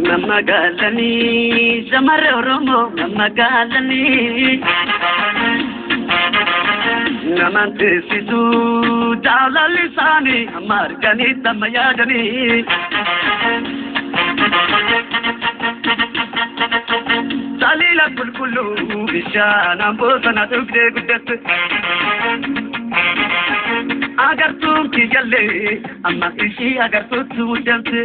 Namagalani, Zamare Oromo, Namagalani. Namante Sisu, Dala Lisani, Amargani, Tamayagani. Salila Kulkulu, Vishana, Bosana, Tukde, Gudet. Agar tum ki jalle, amma ishi agar tu jante.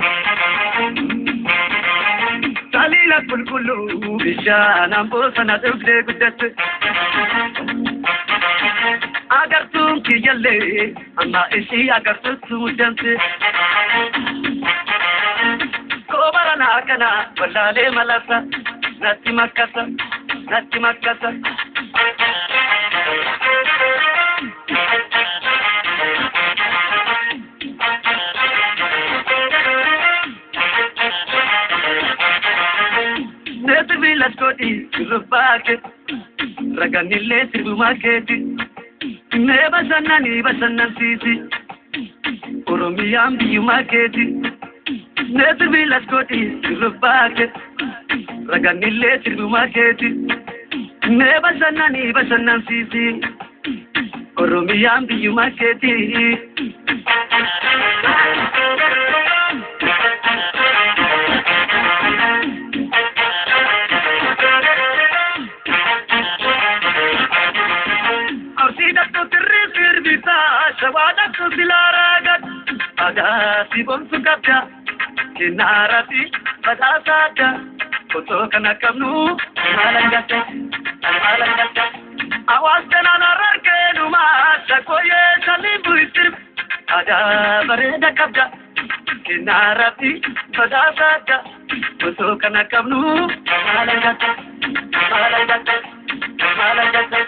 Salila Kulkulu, Vishana, Bosana, Tukde, Gudet. Agar tum ki jalle, amma ishi agar tu jante. Kobarana kana, walale malasa. Nati makasa, nati makasa. Neti village koti, lupake, raganile tibu maketi. Neba sanani, basanan sisi, oromiyam biyu maketi. Neti village koti, lupake. Raganile tibu maketi, neba sanani basanan sisi, oromiyam biyu maketi. Arsida to tirri bita, shawada to silaragat, ada si bom sukapja, kinarati badasada. Foto kana kamnu malangata malangata awas kana narke numa sakoye salibu itir ada bareda kabja kinarati badasada foto kana kamnu malangata malangata malangata